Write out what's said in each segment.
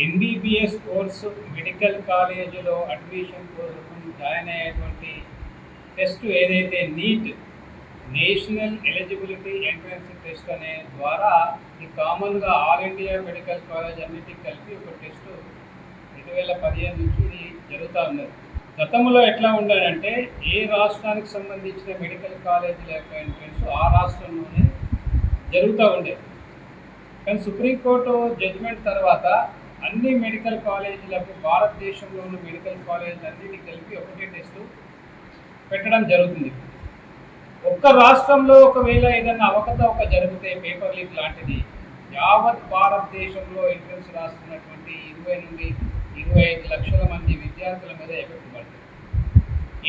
MBBS course medical కాలేజీలో admission కోసం join అయ్యేటువంటి టెస్ట్ ఏదైతే neat national eligibility entrance test అనే ద్వారా ఇది కామన్గా ఆల్ ఇండియా మెడికల్ కాలేజ్ అన్నిటికి కలిపి ఒక టెస్ట్ 2015 నుంచి ఇది జరుగుతూ ఉన్నది. గతంలో ఎట్లా ఉండాలంటే ఏ రాష్ట్రానికి సంబంధించిన మెడికల్ కాలేజీల యొక్క ఎంట్రన్స్ ఆ రాష్ట్రంలోనే జరుగుతూ ఉండేది. కానీ సుప్రీంకోర్టు జడ్జిమెంట్ తర్వాత అన్ని మెడికల్ కాలేజీలకు భారతదేశంలో ఉన్న మెడికల్ కాలేజీలు అన్నిటికీ కలిపి ఒకటే టెస్టు పెట్టడం జరుగుతుంది. ఒక్క రాష్ట్రంలో ఒకవేళ ఏదైనా అవకతవక జరిగితే పేపర్ లీక్ లాంటిది యావత్ భారతదేశంలో ఎంట్రన్స్ రాస్తున్నటువంటి 20 నుండి 25 లక్షల మంది విద్యార్థుల మీద ఎఫెక్ట్ పడుతుంది.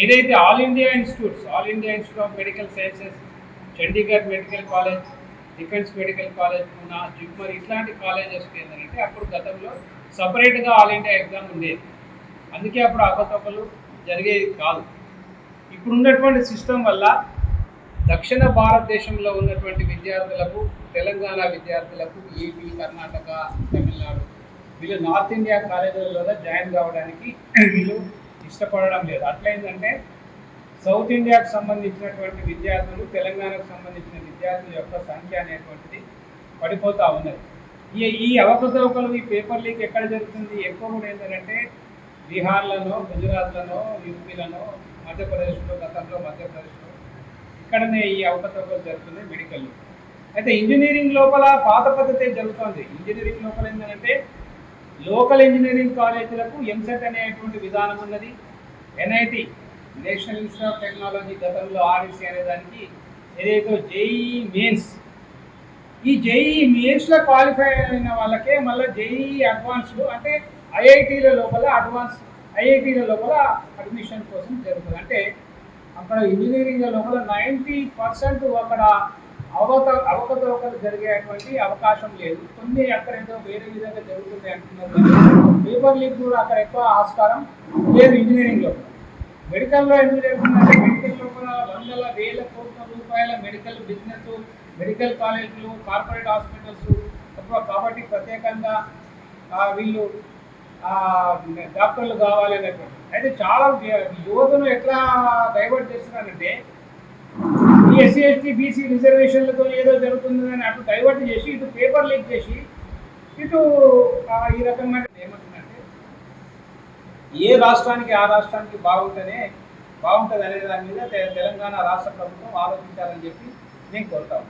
ఏదైతే all India institute of medical sciences, Chandigarh medical college, defence medical college, Poona, JIPMER ఇట్లాంటి కాలేజెస్కి ఏంటంటే అప్పుడు గతంలో సపరేట్గా ఆల్ ఇండియా ఎగ్జామ్ ఉండేది. అందుకే అప్పుడు అవకతవకలు జరిగేది కాదు. ఇప్పుడు ఉన్నటువంటి సిస్టమ్ వల్ల దక్షిణ భారతదేశంలో ఉన్నటువంటి విద్యార్థులకు, తెలంగాణ విద్యార్థులకు, ఏపీ, కర్ణాటక, తమిళనాడు వీళ్ళు నార్త్ ఇండియా కాలేజీలలో జాయిన్ కావడానికి వీళ్ళు ఇష్టపడడం లేదు. అట్లయిందంటే సౌత్ ఇండియాకు సంబంధించినటువంటి విద్యార్థులు, తెలంగాణకు సంబంధించిన విద్యార్థుల యొక్క సంఖ్య అనేటువంటిది పడిపోతూ ఉన్నది. ఈ అవకతవకలు, ఈ పేపర్ లీక్ ఎక్కడ జరుగుతుంది? ఎక్కువ కూడా ఏంటంటే బీహార్లలో, గుజరాత్లలో, యూపీలలో, మధ్యప్రదేశ్లో, మధ్యప్రదేశ్లో ఇక్కడనే ఈ అవకతవకలు జరుగుతున్నాయి మెడికల్లో. అయితే ఇంజనీరింగ్ లోపల పాత పద్ధతి జరుగుతుంది. ఇంజనీరింగ్ లోపల ఏంటంటే లోకల్ ఇంజనీరింగ్ కాలేజీలకు ఎంసెట్ అనేటువంటి విధానం ఉన్నది. NIT national institute of technology గతంలో ఆర్ఈసీ అనేదానికి ఏదైతే జేఈ మెయిన్స్, ఈ జేఈ మెయిన్స్లో క్వాలిఫై అయిన వాళ్ళకే మళ్ళీ జేఈ అడ్వాన్స్డ్ అంటే ఐఐటీల లోపల అడ్మిషన్ కోసం జరుగుతుంది. అంటే అక్కడ ఇంజనీరింగ్ లోపల 90% అక్కడ అవకతవకలు జరిగేటువంటి అవకాశం లేదు. కొన్ని అక్కడ ఏదో వేరే విధంగా జరుగుతుంది అంటున్నారు. పేపర్ లీక్ కూడా అక్కడ ఎక్కువ ఆస్కారం లేదు ఇంజనీరింగ్ లోపల. మెడికల్లో ఎందుకు జరుగుతుందంటే మెడికల్ లోపల వందల వేల కోట్ల రూపాయల మెడికల్ బిజినెస్, మెడికల్ కాలేజీలు, కార్పొరేట్ హాస్పిటల్స్ ఎక్కువ కాబట్టి ప్రత్యేకంగా వీళ్ళు డాక్టర్లు కావాలి అనేటువంటి. అయితే చాలా యువతను ఎట్లా డైవర్ట్ చేస్తున్నారంటే ఈ ఎస్సీ ఎస్టీ బీసీ రిజర్వేషన్లతో ఏదో జరుగుతుందని అటు డైవర్ట్ చేసి ఇటు పేపర్ లీక్ చేసి ఇటు ఈ రకంగా ఏమంటుందంటే ఏ రాష్ట్రానికి ఆ రాష్ట్రానికి బాగుంటుంది అనే దాని మీద తెలంగాణ రాష్ట్ర ప్రభుత్వం ఆలోచించాలని చెప్పి నేను కోరుతాను.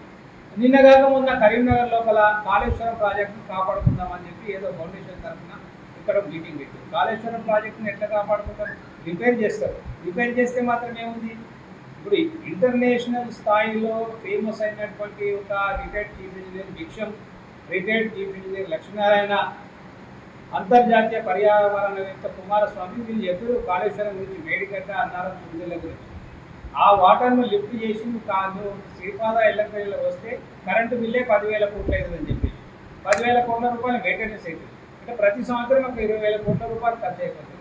నిన్నగాక మొన్న కరీంనగర్ లోపల కాళేశ్వరం ప్రాజెక్టును కాపాడుకుందామని చెప్పి ఏదో ఫౌండేషన్ తరఫున ఇక్కడ మీటింగ్ పెట్టి కాళేశ్వరం ప్రాజెక్టును ఎట్లా కాపాడుకుంటారు? రిపేర్ చేస్తారు. రిపేర్ చేస్తే మాత్రం ఏముంది? ఇప్పుడు ఇంటర్నేషనల్ స్థాయిలో ఫేమస్ అయినటువంటి ఒక రిటైర్డ్ చీఫ్ ఇంజనీర్ భిక్షం, రిటైర్డ్ చీఫ్ ఇంజనీర్ లక్ష్మీనారాయణ, అంతర్జాతీయ పర్యావరణవేత్త కుమారస్వామి వీళ్ళు ఎప్పుడు కాళేశ్వరం గురించి, మేడిగడ్డ, అన్నారం, సుందెల గురించి ఆ వాటర్ను లిఫ్ట్ చేసి కాదు శ్రీపాద ఎల్లపల్లిలో వస్తే కరెంటు బిల్లే 10,000 కోట్లు అవుతుందని చెప్పేసి 10,000 కోట్ల రూపాయలు మెయింటెనెన్స్ అవుతుంది. అంటే ప్రతి సంవత్సరం ఒక 20,000 కోట్ల రూపాయలు ఖర్చు అయిపోతుంది.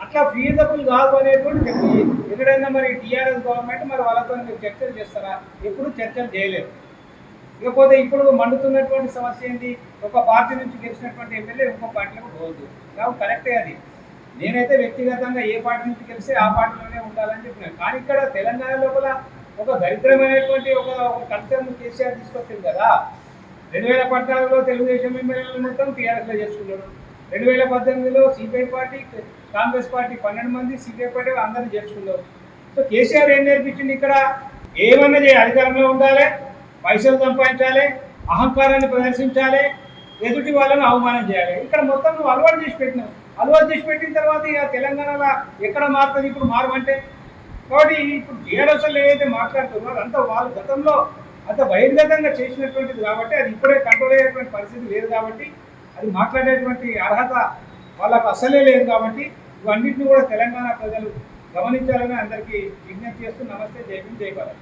అట్లా ఫీజబుల్ కాదు అనేటువంటి చెప్పి ఎక్కడైనా మరి టీఆర్ఎస్ గవర్నమెంట్ మరి వాళ్ళతో మీరు చర్చలు చేస్తారా? ఎప్పుడు చర్చలు చేయలేదు. ఇకపోతే ఇప్పుడు మండుతున్నటువంటి సమస్య ఏంటి? ఒక పార్టీ నుంచి గెలిచినటువంటి ఎమ్మెల్యే ఇంకో పార్టీలకు పోవద్దు. కాబట్టి కరెక్టే అది. నేనైతే వ్యక్తిగతంగా ఏ పార్టీ నుంచి గెలిస్తే ఆ పార్టీలోనే ఉండాలని చెప్పినాను. కానీ ఇక్కడ తెలంగాణ లోపల ఒక దరిద్రమైనటువంటి ఒక కల్చర్ను కేసీఆర్ తీసుకొచ్చింది కదా. 2014లో తెలుగుదేశం ఎమ్మెల్యేలు మొత్తం టీఆర్ఎస్లో చేసుకున్నారు. 2018లో సిపిఐ పార్టీ, కాంగ్రెస్ పార్టీ 12 మంది, సిపిఐ పార్టీ అందరూ చేర్చుకున్నారు. సో కేసీఆర్ ఏం నేర్పించింది? ఇక్కడ ఏమన్నా అధికారంలో ఉండాలి, పైసలు సంపాదించాలి, అహంకారాన్ని ప్రదర్శించాలి, ఎదుటి వాళ్ళని అవమానం చేయాలి. ఇక్కడ మొత్తం నువ్వు అలవాటు చేసి పెట్టినావు. అలవాటు చేసి పెట్టిన తర్వాత ఇక తెలంగాణలో ఎక్కడ మారుతుంది? ఇప్పుడు మారమంటే. కాబట్టి ఇప్పుడు టీఆర్ఎస్లో ఏదైతే మాట్లాడుతున్నారో అంతా వాళ్ళు గతంలో అంత బహిర్గతంగా చేసినటువంటిది కాబట్టి అది ఇప్పుడే కంట్రోల్ అయ్యేటువంటి పరిస్థితి లేదు కాబట్టి అది మాట్లాడేటువంటి అర్హత వాళ్ళకు అసలే లేదు కాబట్టి ఇవన్నింటినీ కూడా తెలంగాణ ప్రజలు గమనించాలని అందరికీ విజ్ఞప్తి చేస్తూ నమస్తే, జై భీమ్, జై భారత్.